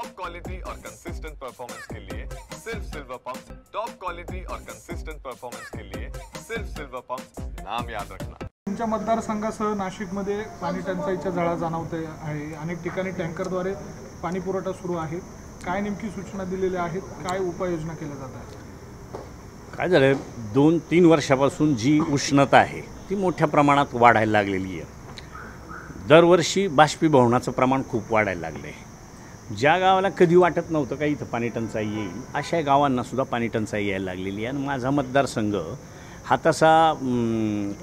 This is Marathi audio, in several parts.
टॉप क्वालिटी और कंसिस्टेंट परफॉर्मेंस के लिए सिर्फ सिल्वर पंप। टॉप क्वालिटी और कंसिस्टेंट परफॉर्मेंस के लिए सिर्फ सिल्वर पंप, नाम याद रखना। तुमच्या मतदारसंघासह नाशिकमध्ये पाणी टंचाईच्या झळा जाणवते आहे। अनेक ठिकाणी टँकरद्वारे पाणी पुरवठा सुरू आहे। काय नेमकी सूचना दिलेल्या आहेत, काय उपाययोजना केल्या जात आहेत? काय झालं, 2-3 वर्षापासून जी उष्णता आहे ती मोठ्या प्रमाणात वाढायला लागलेली आहे। दरवर्षी बाष्पीभवनाचं प्रमाण खूप वाढायला लागलं आहे। ज्या गावाला कधी वाटत नव्हतं का इथं पाणी टंचाई येईल, अशा गावांना सुद्धा पाणी टंचाई यायला लागलेली आहे। आणि माझा मतदारसंघ हा तसा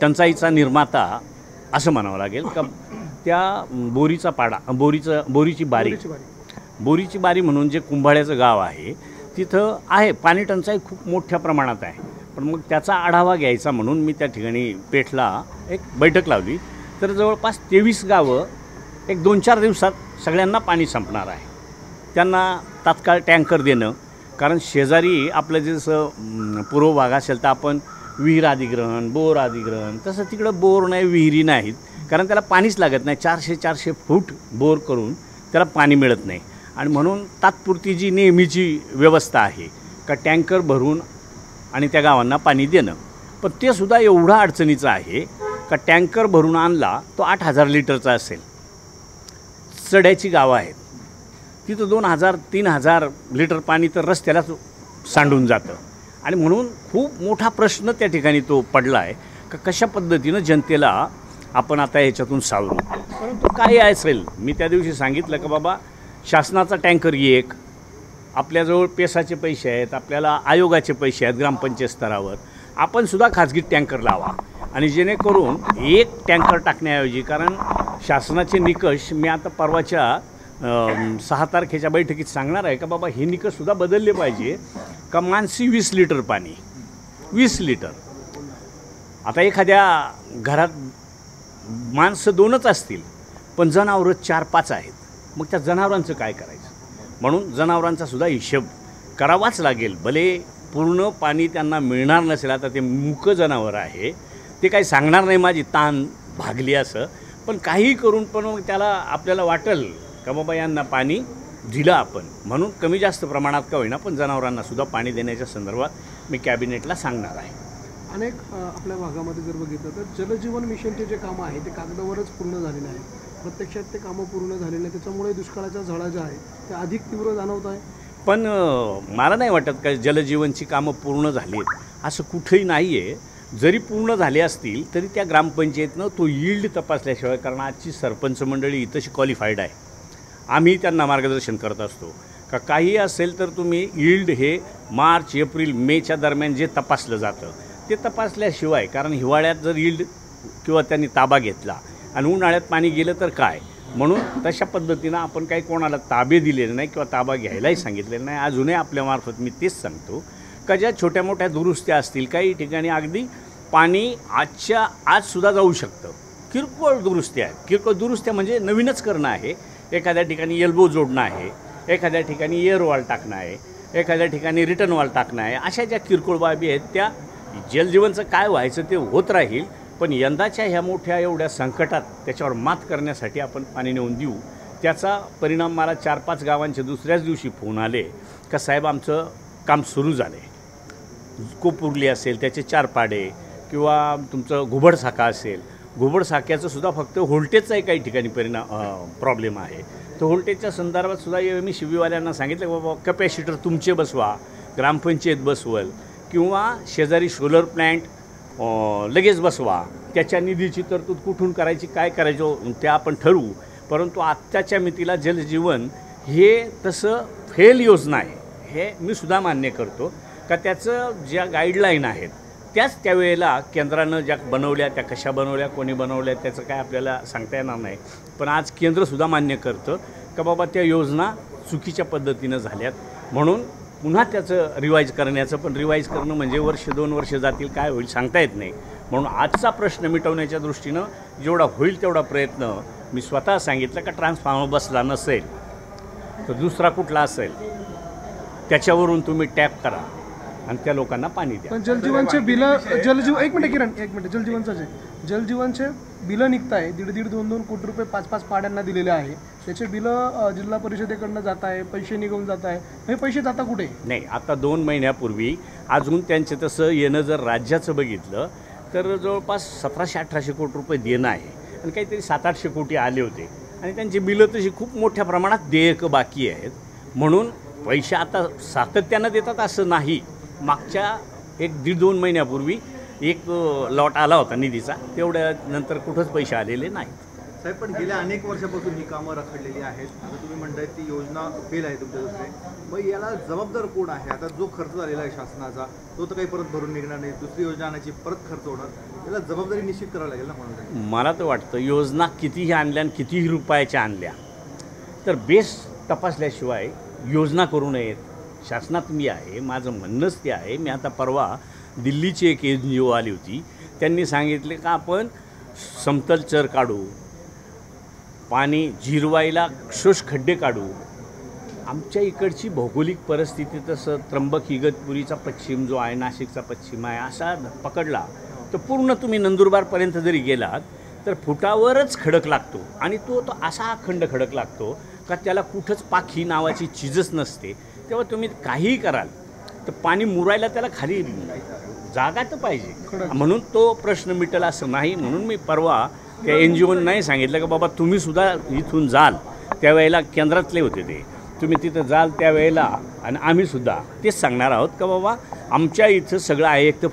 टंचाईचा निर्माता असं म्हणावं लागेल का त्या बोरीचा पाडा, बोरीची बारी म्हणून जे कुंभाळ्याचं गाव आहे तिथं आहे पाणी टंचाई खूप मोठ्या प्रमाणात आहे। पण मग त्याचा आढावा घ्यायचा म्हणून मी त्या ठिकाणी पेठला एक बैठक लावली, तर जवळपास 23 गावं एक 2-4 दिवसात सगळ्यांना पाणी संपणार आहे। त्यांना तात्काळ टँकर देणं, कारण शेजारी आपलं जसं पूर्व भाग असेल तर आपण विहीर अधिग्रहण, बोर अधिग्रहण, तसं तिकडं बोर नाही, विहिरी नाहीत, कारण त्याला पाणीच लागत नाही। 400-400 फूट बोर करून त्याला पाणी मिळत नाही। आणि म्हणून तात्पुरती जी नेहमीची व्यवस्था आहे का टँकर भरून आणि त्या गावांना पाणी देणं, पण ते सुद्धा एवढं अडचणीचं आहे का टँकर भरून आणला तो 8000 लिटरचा असेल। चढ्याची गावं आहेत तिथं 2000-3000 लिटर पाणी तर रस्त्यालाच सांडून जातं। आणि म्हणून खूप मोठा प्रश्न त्या ठिकाणी तो पडला आहे का कशा पद्धतीनं जनतेला आपण आता ह्याच्यातून सावरू। परंतु काय असेल, मी त्या दिवशी सांगितलं का बाबा शासनाचा टँकर एक, आपल्याजवळ पेसाचे पैसे आहेत, आपल्याला आयोगाचे पैसे आहेत ग्रामपंचायत स्तरावर, आपण सुद्धा खाजगी टँकर लावा। आणि जेणेकरून एक टँकर टाकण्याऐवजी, कारण शासनाचे निकष मी आता परवाच्या 6 तारखेच्या बैठकीत सांगणार आहे का बाबा हे निकषसुद्धा बदलले पाहिजे का माणसी 20 लिटर पाणी, 20 लिटर। आता एखाद्या घरात माणसं 2च असतील पण जनावरं 4-5 आहेत, मग त्या जनावरांचं काय करायचं? म्हणून जनावरांचा सुद्धा हिशोब करावाच लागेल। भले पूर्ण पाणी त्यांना मिळणार नसेल, आता ते मूक जनावर आहे, ते काही सांगणार नाही माझी ताण भागली असं, पण काही करून पण मग त्याला आपल्याला वाटेल का बाबा यांना पाणी दिलं आपण, म्हणून कमी जास्त प्रमाणात का होईना पण जनावरांना सुद्धा पाणी देण्याच्या संदर्भात मी कॅबिनेटला सांगणार आहे। अनेक आपल्या भागामध्ये जर बघितलं तर जलजीवन मिशनचे जे कामं आहे ते कागदावरच पूर्ण झालेले आहे, प्रत्यक्षात ते कामं पूर्ण झालेले नाही, त्याच्यामुळे दुष्काळाच्या झळा ज्या आहेत ते अधिक तीव्र जाणवत आहे। पण मला नाही वाटत का जलजीवनची कामं पूर्ण झाली आहेत असं कुठेही नाही आहे। जरी पूर्ण झाले असतील तरी त्या ग्रामपंचायतीनं तो यील्ड तपासल्याशिवाय, कारण आजची सरपंच मंडळी इतशी क्वालिफाईड आहे, आम्ही त्यांना मार्गदर्शन करत असतो का काही असेल तर तुम्ही यील्ड हे मार्च, एप्रिल, मेच्या दरम्यान जे तपासलं जातं ते तपासल्याशिवाय, कारण हिवाळ्यात जर यील्ड किंवा त्यांनी ताबा घेतला आणि उन्हाळ्यात पाणी गेलं तर काय, म्हणून तशा पद्धतीनं आपण काही कोणाला ताबे दिलेले नाही किंवा ताबा घ्यायलाही सांगितलेलं नाही। अजूनही आपल्यामार्फत मी तेच सांगतो का ज्या छोट्या मोठ्या दुरुस्त्या असतील, काही ठिकाणी अगदी पाणी आजसुद्धा जाऊ शकतं, किरकोळ दुरुस्त्या आहेत। किरकोळ दुरुस्त्या म्हणजे नवीनच करणं आहे, एखाद्या ठिकाणी एल्बो जोडणं आहे, एखाद्या ठिकाणी एअर वॉल टाकणं आहे, एखाद्या ठिकाणी रिटर्न वॉल टाकणं आहे, अशा ज्या किरकोळ बाबी आहेत त्या जलजीवनचं काय व्हायचं ते होत राहील। पण यंदाच्या ह्या मोठ्या एवढ्या संकटात त्याच्यावर मात करण्यासाठी आपण पाणी नेऊन देऊ। त्याचा परिणाम मला 4-5 गावांचे दुसऱ्याच दिवशी फोन आले का साहेब आमचं काम सुरू झालं आहे, कोपुर्ली असेल त्याचे 4 पाडे किंवा तुमचं घुबडसाका असेल, घुबडसाक्याचं सुद्धा फक्त व्होल्टेजचाही काही ठिकाणी प्रॉब्लेम आहे, तर व्होल्टेजच्या संदर्भात सुद्धा मी शिबीवाल्यांना सांगितलं की बाबा कॅपॅसिटर तुमचे बसवा, ग्रामपंचायत बसवल किंवा शेजारी सोलर प्लॅन्ट लगेच बसवा, त्याच्या निधीची तरतूद कुठून करायची, काय करायचं ते आपण ठरवू। परंतु आत्ताच्या मितीला जलजीवन हे तसं फेल योजना आहे, हे मी सुद्धा मान्य करतो का त्याचं ज्या गाईडलाईन आहेत त्याच त्यावेळेला केंद्रानं ज्या बनवल्या, त्या कशा बनवल्या, कोणी बनवल्या त्याचं काय आपल्याला सांगता येणार नाही। पण आज केंद्रसुद्धा मान्य करतं का बाबा त्या योजना चुकीच्या पद्धतीनं झाल्यात, म्हणून पुन्हा त्याचं रिवाईज करण्याचं, पण रिवाईज करणं म्हणजे 1-2 वर्ष जातील, काय होईल सांगता येत नाही। म्हणून आजचा प्रश्न मिटवण्याच्या दृष्टीनं जेवढा होईल तेवढा प्रयत्न मी स्वतः सांगितलं का ट्रान्सफॉर्मर बसला नसेल तर दुसरा कुठला असेल त्याच्यावरून तुम्ही टॅप करा आणि त्या लोकांना पाणी द्या। पण जलजीवनचे बिल, एक मिनिट किरण, एक मिनिट, जलजीवनचे बिलं निघत आहे 1.5-2 कोटी रुपये 5-5 पाड्यांना दिलेले आहे, त्याचे बिलं जिल्हा परिषदेकडनं जात आहे, पैसे निघून जात आहे, हे पैसे जाता कुठे? नाही, आता 2 महिन्यापूर्वी अजून त्यांचे तसं येणं जर राज्याचं बघितलं तर जवळपास 1700-1800 कोटी रुपये देणं आहे आणि काहीतरी 700-800 कोटी आले होते आणि त्यांची बिलं तशी खूप मोठ्या प्रमाणात देयकं बाकी आहेत. म्हणून पैसे आता सातत्यानं देतात असं नाही. मागच्या 1-1.5-2 महिन्यापूर्वी एक लॉट आला होता निधीचा, तेवढ्या नंतर कुठंच पैसे आलेले नाहीत. साहेब, पण गेल्या अनेक वर्षापासून ही कामं रखडलेली आहेत. आता तुम्ही म्हणताय ती योजना फेल आहे तुमच्या दुसरे, मग याला जबाबदार कोण आहे? आता जो खर्च झालेला आहे शासनाचा तो तर काही परत भरून निघणार नाही, दुसरी योजना आणायची परत खर्च होणार, याला जबाबदारी निश्चित करावी लागेल ना म्हणून. मला तर वाटतं योजना कितीही आणल्या आणि कितीही रुपयाच्या आणल्या तर बेस तपासल्याशिवाय योजना करू नयेत. शासनात मी आहे, माझं म्हणणंच ते आहे. मी आता परवा दिल्लीची एक NGO आली होती, त्यांनी सांगितले का आपण समतल चर काढू, पाणी जिरवायला शोष खड्डे काढू. आमच्या इकडची भौगोलिक परिस्थिती तसं त्र्यंबक इगतपुरीचा पश्चिम जो आहे, नाशिकचा पश्चिम आहे, असा पकडला तर पूर्ण तुम्ही नंदुरबारपर्यंत जरी गेलात तर फुटावरच खडक लागतो आणि तो असा अखंड खडक लागतो का त्याला कुठंच पाखी नावाची चीजच नसते. तेव्हा तुम्ही काहीही कराल तर पाणी मुरायला त्याला खाली जागा तर पाहिजे, म्हणून तो प्रश्न मिटेल असं नाही. म्हणून मी परवा त्या NGO नाही सांगितलं का बाबा तुम्हीसुद्धा इथून जाल, त्यावेळेला केंद्रातले होते ते, तुम्ही तिथं जाल त्यावेळेला आणि आम्हीसुद्धा तेच सांगणार आहोत का बाबा आमच्या इथं सगळं आहे. एक तर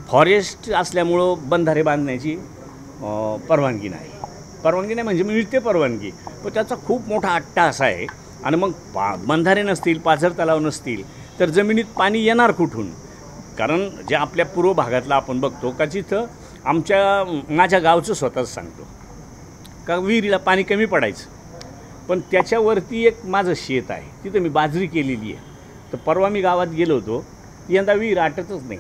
फॉरेस्ट असल्यामुळं बंधारे बांधण्याची परवानगी नाही म्हणजे मिळते परवानगी, पण त्याचा खूप मोठा अट्टा असा आहे. आणि मग बंधारे नसतील, पाझर तलाव नसतील तर जमिनीत पाणी येणार कुठून? कारण जे आपल्या पूर्व भागातला आपण बघतो का जिथं माझ्या गावचं स्वतःच सांगतो का विहिरीला पाणी कमी पडायचं, पण त्याच्यावरती एक माझं शेत आहे, तिथं मी बाजरी केलेली आहे. तर परवा मी गावात गेलो होतो, यंदा विहीर आटतच नाही,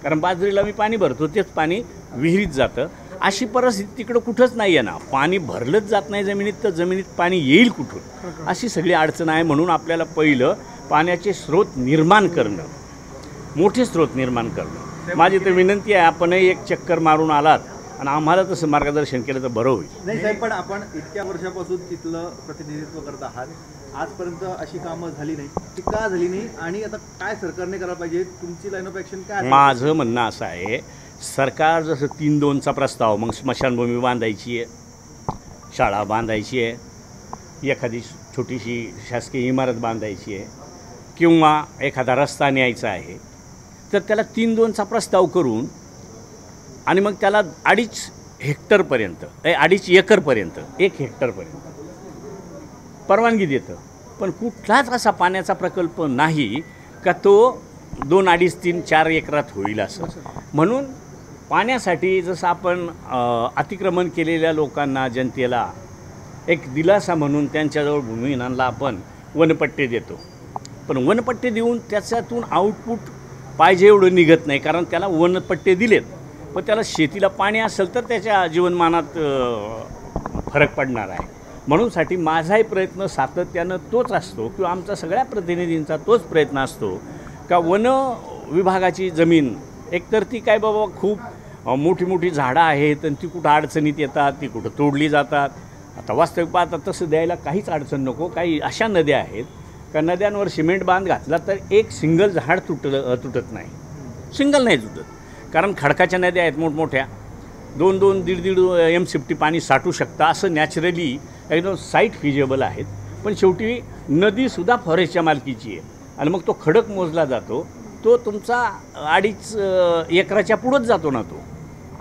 कारण बाजरीला मी पाणी भरतो तेच पाणी विहिरीत जातं. अशी परिस्थिती तिकडं कुठंच नाही आहे ना, पाणी भरलंच जात नाही जमिनीत, तर जमिनीत पाणी येईल कुठून? अशी सगळी अडचण आहे. म्हणून आपल्याला पहिलं पाण्याचे स्रोत निर्माण करणं, मोठे स्रोत निर्माण करणं. माझी तर विनंती आहे, आपणही एक चक्कर मारून आलात आणि आम्हाला तसं मार्गदर्शन केलं तर बरं होईल. नाही साहेब, पण आपण इतक्या वर्षापासून तिथलं प्रतिनिधित्व करत आहात, आजपर्यंत अशी कामं झाली नाही, ती का झाली नाही आणि आता काय सरकारने करायला पाहिजे? तुमची लाईन ऑफ ॲक्शन काय? माझं म्हणणं असं आहे, सरकार जसं 3-2चा प्रस्ताव, मग स्मशानभूमी बांधायची आहे, शाळा बांधायची आहे, एखादी छोटीशी शासकीय इमारत बांधायची आहे किंवा एखादा रस्ता न्यायचा आहे, तर त्याला 3-2चा प्रस्ताव करून आणि मग त्याला 2.5 हेक्टरपर्यंत 2.5 एकरपर्यंत 1 हेक्टरपर्यंत परवानगी देतं. पण कुठलाच असा पाण्याचा प्रकल्प नाही का तो 2, 2.5, 3, 4 एकरात होईल असं. म्हणून पाण्यासाठी जसं आपण अतिक्रमण केलेल्या लोकांना, जनतेला एक दिलासा म्हणून त्यांच्याजवळ भूमिहीनांना आपण वनपट्टे देतो, पण वनपट्टे देऊन त्याच्यातून आउटपुट पाहिजे एवढं निघत नाही, कारण त्याला वनपट्टे दिलेत पण त्याला शेतीला पाणी असेल तर त्याच्या जीवनमानात फरक पडणार आहे. म्हणूनसाठी माझाही प्रयत्न सातत्यानं तोच असतो किंवा आमचा सगळ्या प्रतिनिधींचा तोच प्रयत्न असतो का वन विभागाची जमीन एकतर ती काय बाबा खूप मोठी मोठी झाडं आहेत आणि ती कुठं अडचणीत येतात, ती कुठं तोडली जातात. आता वास्तविक पाहता तसं द्यायला काहीच अडचण नको. काही अशा नद्या आहेत का नद्यांवर सिमेंट बांध घातला तर एक सिंगल झाड तुटत नाही, सिंगल नाही तुटत, कारण खडकाच्या नद्या आहेत मोठमोठ्या, 2-2, 1.5 MCFT पाणी साठू शकतं. असं नॅचरली एकदम साईट फिजेबल आहेत. पण शेवटी नदीसुद्धा फॉरेस्टच्या मालकीची आहे आणि मग तो खडक मोजला जातो, तो तुमचा 2.5 एकराच्या पुढंच जातो ना तो.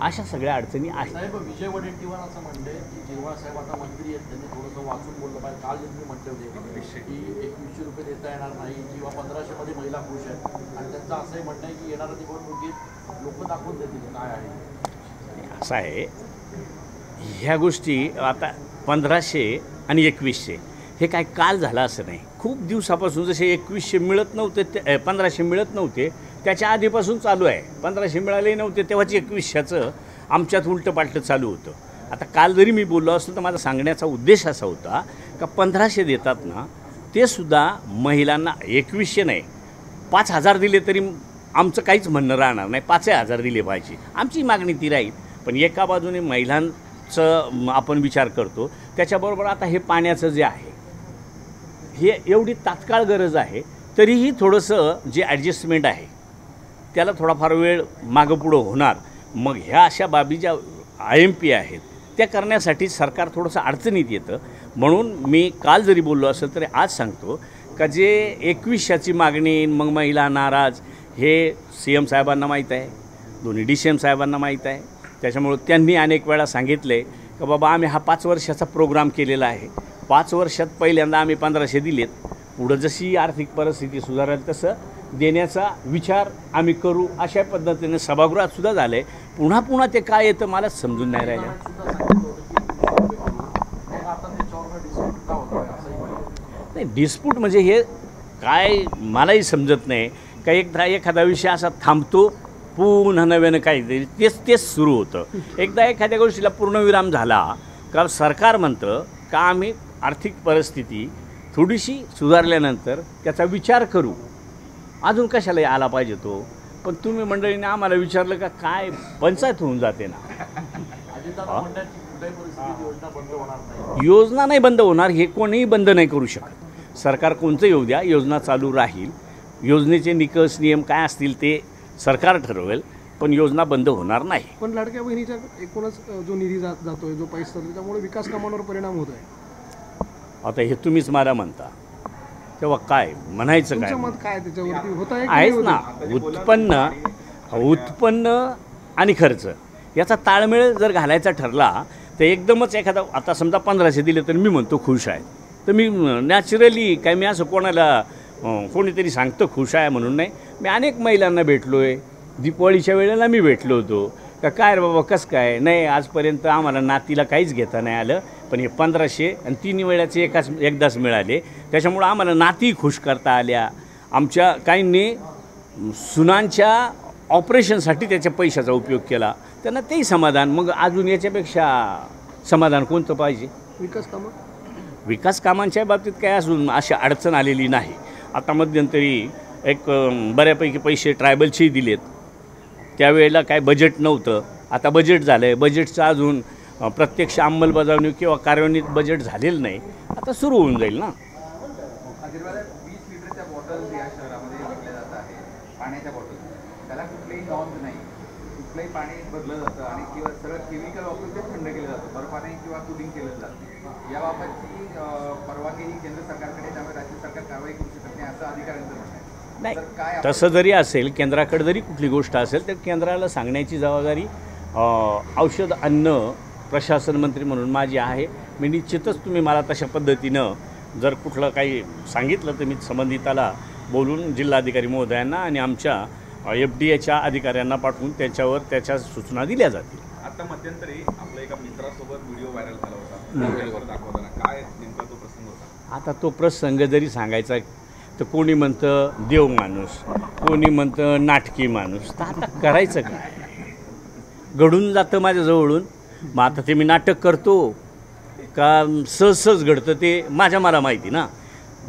अशा सगळ्या अडचणी आहेत. साहेब, विजय वडेट्टीवार असं म्हणले की जिरवाळ साहेब आता मंत्री आहेत, त्यांनी थोडंसं वाचून बोललं पाहिजे. काल त्यांनी म्हटले होते की 2100 रुपये देता येणार नाही किंवा 1500मध्ये महिला खुश आहेत आणि त्यांचं असंही म्हणणं आहे की येणाऱ्या निवडणुकीत लोक दाखवून देतील काय आहे. असं आहे, ह्या गोष्टी आता 1500 आणि 2100 हे काय काल झालं असं नाही. खूप दिवसापासून जसे 2100 मिळत नव्हते, 1500 मिळत नव्हते त्याच्या आधीपासून चालू आहे. 1500 मिळाले नव्हते तेव्हाच 2100चं आमच्यात उलटं पालटं चालू होतं. आता काल जरी मी बोललो असलो तर माझा सांगण्याचा उद्देश असा होता का 1500 देतात ना, ते सुद्धा महिलांना 2100 नाही 5000 दिले तरी आमचं काहीच म्हणणं राहणार नाही. 5000 दिले पाहिजे, आमची मागणी ती राहील. पण एका बाजूने महिलांचं आपण विचार करतो, त्याच्याबरोबर आता हे पाण्याचं जे आहे हे एवढी तात्काळ गरज आहे, तरीही थोडंसं जे ॲडजस्टमेंट आहे त्याला थोडाफार वेळ मागं पुढं होणार. मग ह्या अशा बाबी ज्या IMP आहेत त्या करण्यासाठी सरकार थोडंसं अडचणीत येतं. म्हणून मी काल जरी बोललो असेल तरी आज सांगतो का जे 2100ची मागणी मग महिला नाराज हे CM साहेबांना माहीत आहे, दोन्ही DCM साहेबांना माहीत आहे. त्याच्यामुळं त्यांनी अनेक वेळा सांगितले का बाबा आम्ही हा 5 वर्षाचा प्रोग्राम केलेला आहे, 5 वर्षात पहिल्यांदा आम्ही 1500 दिलेत, पुढं जशी आर्थिक परिस्थिती सुधारेल तसं देण्याचा विचार आम्ही करू. अशा पद्धतीने सभागृहात सुद्धा झालं आहे. पुन्हा पुन्हा ते काय येतं मला समजून नाही राहिलं. नाही डिस्प्यूट म्हणजे हे काय मलाही समजत नाही का एखादा विषय असा थांबतो, पुन्हा नव्यानं काहीतरी तेच सुरू होतं. एकदा एखाद्या गोष्टीला पूर्णविराम झाला का सरकार म्हणतं का आम्ही आर्थिक परिस्थिती थोडीशी सुधारल्यानंतर त्याचा विचार करू. अजून कशाला आला पाहिजे तो. पण तुम्ही मंडळीने आम्हाला विचारलं का काय पंचायत होऊन जाते ना. योजना नाही बंद होणार, हे कोणीही बंद नाही करू शकत. सरकार कोणतं येऊ द्या, योजना चालू राहील. योजनेचे निकष नियम काय असतील ते सरकार ठरवेल, पण योजना बंद होणार नाही. पण लाडक्या बहिणीच्या एकूणच जो निधी जातोय, जो पैसा त्यामुळे विकास कामांवर परिणाम होत आहे. आता हे तुम्हीच मला म्हणता तेव्हा काय म्हणायचं काय मत काय त्याच्यावरती होत आहेच ना. उत्पन्न आणि खर्च याचा ताळमेळ जर घालायचा ठरला तर एकदमच एखादा आता समजा 1500 दिले तर मी म्हणतो खुश आहे, तर मी नॅचरली काय मी असं कोणीतरी सांगतं खुश आहे म्हणून नाही. मी अनेक महिलांना भेटलो आहे, दीपावलीच्या वेळेला मी भेटलो होतो का काय रे बाबा कसं काय नाही, आजपर्यंत आम्हाला नातीला काहीच घेता नाही आलं, पण हे 1500 आणि 3 वेळाचे एकदाच मिळाले, त्याच्यामुळं आम्हाला नाती खुश करता आल्या. आमच्या काहींनी सुनांच्या ऑपरेशनसाठी त्याच्या पैशाचा उपयोग केला, त्यांना तेही समाधान. मग अजून याच्यापेक्षा समाधान कोणतं पाहिजे. विकास कामांच्या बाबतीत काय अजून अशी अडचण आलेली नाही. आता मध्यंतरी एक बऱ्यापैकी पैसे ट्रायबलचेही दिलेत. त्यावेळेला काय बजेट नव्हतं, आता बजेट झालं आहे. बजेटचं अजून प्रत्यक्ष अंमलबजावणी किंवा कार्यान्वित बजेट झालेलं नाही, आता सुरू होऊन जाईल ना. 20 लिटरच्या बॉटल्स या शहरामध्ये विकल्या जात आहे, पाण्याच्या बॉटल, त्याला कुठलीही नॉंद नाही, कुठलंही पाणी भरलं जातं आणि किंवा सगळं केमिकल वापरून ते थंड केलं जातं, बर्फाने किंवा कुलिंग केलं जातं. याबाबतची परवानगी ही केंद्र सरकारकडे, त्यामुळे राज्य सरकार कारवाई करू शकत नाही असं अधिकाऱ्यांचं म्हणणं आहे. नाही तसं जरी असेल, केंद्राकडे जरी कुठली गोष्ट असेल तर केंद्राला सांगण्याची जबाबदारी औषध अन्न प्रशासन मंत्री म्हणून माझी आहे. मी निश्चितच तुम्ही मला तशा पद्धतीनं जर कुठलं काही सांगितलं तर मी संबंधिताला बोलून जिल्हाधिकारी महोदयांना आणि आमच्या FDAच्या अधिकाऱ्यांना पाठवून त्याच्या सूचना दिल्या जातील. आता मध्यंतरी आपल्या एका मित्रासोबत व्हिडिओ व्हायरल झाला होता, मोबाईलवर दाखवताना काय नेमका तो प्रसंग होता. आता तो प्रसंग जरी सांगायचा तर कोणी म्हणतं देव माणूस, कोणी म्हणतं नाटकी माणूस, तर आता करायचं काय. घडून जातं माझ्याजवळून, मग आता ते मी नाटक करतो का सहज घडतं ते मला माहिती ना.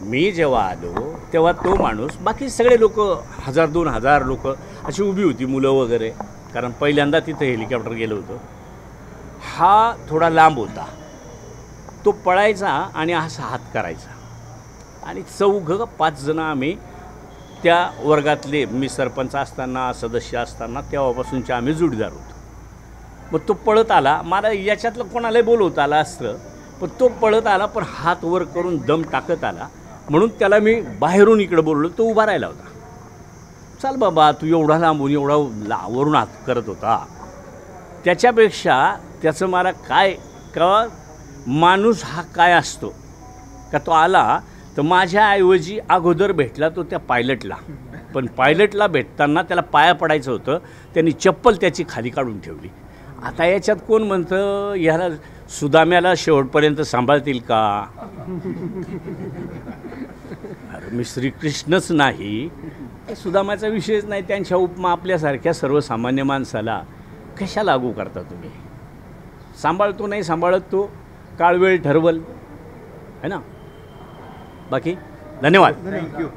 मी जेव्हा आलो तेव्हा तो माणूस, बाकी सगळे लोक 1000-2000 लोक अशी उभी होती, मुलं वगैरे, कारण पहिल्यांदा तिथं हेलिकॉप्टर गेलं होतं. हा थोडा लांब होता, तो पळायचा आणि असा हात करायचा आणि 4-5 जण आम्ही त्या वर्गातले, मी सरपंच असताना सदस्य असताना तेव्हापासूनचे आम्ही जोडीदार होतो. मग तो पळत आला, मला याच्यातलं कोणालाही बोलवता आलं असतं, पण तो पळत आला, पण हात वर करून दम टाकत आला, म्हणून त्याला मी बाहेरून इकडं बोललो. तो उभा राहिला होता. चाल बाबा, तू एवढा लांबून एवढा वरून हात करत होता, त्याच्यापेक्षा त्याचं मला काय का माणूस हा काय असतो का, तो आला तर माझ्याऐवजी अगोदर भेटला तो त्या पायलटला, पण पायलटला भेटताना त्याला पाया पडायचं होतं, त्यांनी चप्पल त्याची खाली काढून ठेवली. आता याच्यात कोण म्हणतं ह्याला सुदाम्याला शेवटपर्यंत सांभाळतील का. अरे मी श्रीकृष्णच नाही, सुदामाचा विषयच नाही. त्यांच्या उपमा आपल्यासारख्या सर्वसामान्य माणसाला कशा लागू करता तुम्ही. सांभाळतो नाही सांभाळत तो काळ वेळ ठरवल है ना. बाकी धन्यवाद. थँक्यू.